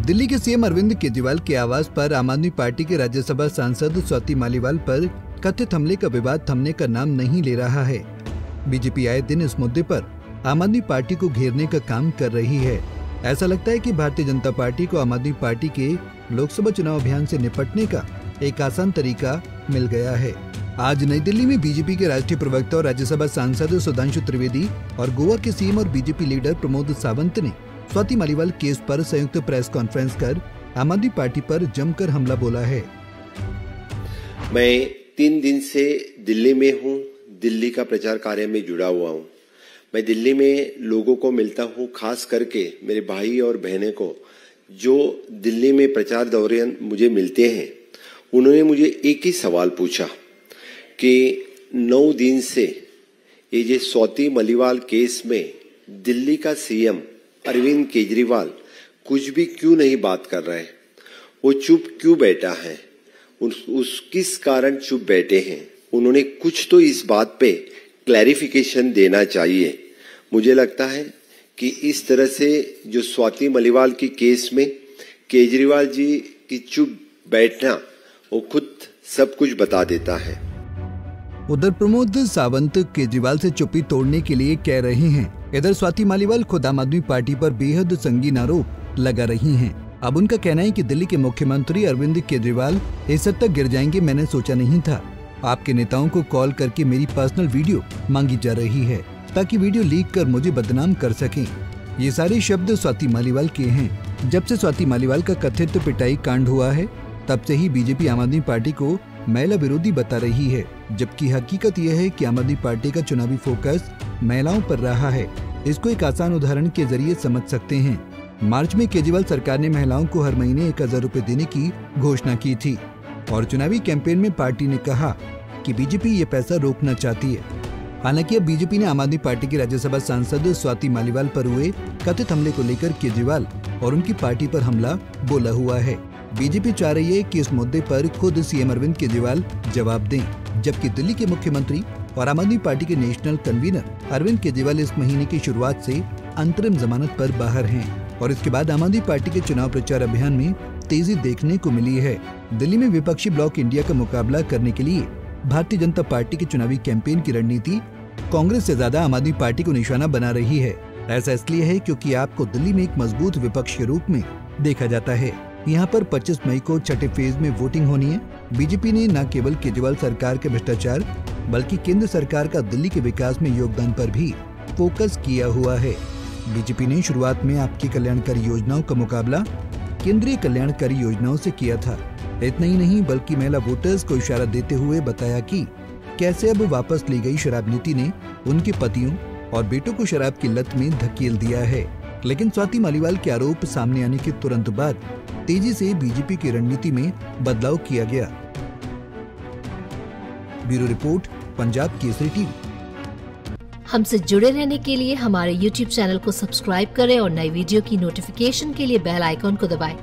दिल्ली के सीएम अरविंद केजरीवाल के आवास पर आम आदमी पार्टी के राज्यसभा सांसद स्वाति मालीवाल पर कथित हमले का विवाद थमने का नाम नहीं ले रहा है। बीजेपी आए दिन इस मुद्दे पर आम आदमी पार्टी को घेरने का काम कर रही है। ऐसा लगता है कि भारतीय जनता पार्टी को आम आदमी पार्टी के लोकसभा चुनाव अभियान से निपटने का एक आसान तरीका मिल गया है। आज नई दिल्ली में बीजेपी के राष्ट्रीय प्रवक्ता और राज्यसभा सांसद सुधांशु त्रिवेदी और गोवा के सीएम और बीजेपी लीडर प्रमोद सावंत ने स्वाति मालीवाल केस पर संयुक्त प्रेस कॉन्फ्रेंस कर आम आदमी पार्टी पर जमकर हमला बोला है। मैं 3 दिन से दिल्ली में हूँ, दिल्ली का प्रचार कार्य में जुड़ा हुआ हूँ। मैं दिल्ली में लोगों को मिलता हूँ, खास करके मेरे भाई और बहनें को जो दिल्ली में प्रचार दौरान मुझे मिलते हैं। उन्होंने मुझे एक ही सवाल पूछा कि 9 दिन से ये जो स्वाति मालीवाल केस में दिल्ली का सीएम अरविंद केजरीवाल कुछ भी क्यों नहीं बात कर रहे हैं, वो चुप क्यों बैठा है, किस कारण चुप बैठे हैं। उन्होंने कुछ तो इस बात पे क्लैरिफिकेशन देना चाहिए। मुझे लगता है कि इस तरह से जो स्वाति मालीवाल की केस में केजरीवाल जी की चुप बैठना वो खुद सब कुछ बता देता है। उधर प्रमोद सावंत केजरीवाल से चुप्पी तोड़ने के लिए कह रहे हैं। इधर स्वाति मालीवाल खुद आम आदमी पार्टी पर बेहद संगीन आरोप लगा रही हैं। अब उनका कहना है कि दिल्ली के मुख्यमंत्री अरविंद केजरीवाल इस हद तक गिर जाएंगे मैंने सोचा नहीं था। आपके नेताओं को कॉल करके मेरी पर्सनल वीडियो मांगी जा रही है ताकि वीडियो लीक कर मुझे बदनाम कर सकें। ये सारे शब्द स्वाति मालीवाल के हैं। जब से स्वाति मालीवाल का कथित पिटाई कांड हुआ है तब से ही बीजेपी आम आदमी पार्टी को महिला विरोधी बता रही है, जबकि हकीकत यह है कि आम आदमी पार्टी का चुनावी फोकस महिलाओं पर रहा है। इसको एक आसान उदाहरण के जरिए समझ सकते हैं। मार्च में केजरीवाल सरकार ने महिलाओं को हर महीने 1000 रुपए देने की घोषणा की थी और चुनावी कैंपेन में पार्टी ने कहा कि बीजेपी ये पैसा रोकना चाहती है। हालांकि अब बीजेपी ने आम आदमी पार्टी की राज्यसभा सांसद स्वाति मालीवाल पर हुए कथित हमले को लेकर केजरीवाल और उनकी पार्टी पर हमला बोला हुआ है। बीजेपी चाह रही है कि इस मुद्दे पर खुद सीएम अरविंद केजरीवाल जवाब दें, जबकि दिल्ली के मुख्यमंत्री और आम आदमी पार्टी के नेशनल कन्वीनर अरविंद केजरीवाल इस महीने की शुरुआत से अंतरिम जमानत पर बाहर हैं और इसके बाद आम आदमी पार्टी के चुनाव प्रचार अभियान में तेजी देखने को मिली है। दिल्ली में विपक्षी ब्लॉक इंडिया का मुकाबला करने के लिए भारतीय जनता पार्टी की चुनावी कैंपेन की रणनीति कांग्रेस से ज्यादा आम आदमी पार्टी को निशाना बना रही है। ऐसा इसलिए है क्योंकि आपको दिल्ली में एक मजबूत विपक्ष के रूप में देखा जाता है। यहाँ पर 25 मई को छठे फेज में वोटिंग होनी है। बीजेपी ने न केवल केजरीवाल सरकार के भ्रष्टाचार बल्कि केंद्र सरकार का दिल्ली के विकास में योगदान पर भी फोकस किया हुआ है। बीजेपी ने शुरुआत में आपकी कल्याणकारी योजनाओं का मुकाबला केंद्रीय कल्याणकारी योजनाओं से किया था। इतना ही नहीं बल्कि महिला वोटर्स को इशारा देते हुए बताया कि कैसे अब वापस ली गई शराब नीति ने उनके पतियों और बेटों को शराब की लत में धकेल दिया है। लेकिन स्वाति मालीवाल के आरोप सामने आने के तुरंत बाद तेजी से बीजेपी की रणनीति में बदलाव किया गया। Bureau report, Punjab Kesari TV. हमसे जुड़े रहने के लिए हमारे YouTube चैनल को सब्सक्राइब करें और नई वीडियो की नोटिफिकेशन के लिए बेल आइकॉन को दबाएं।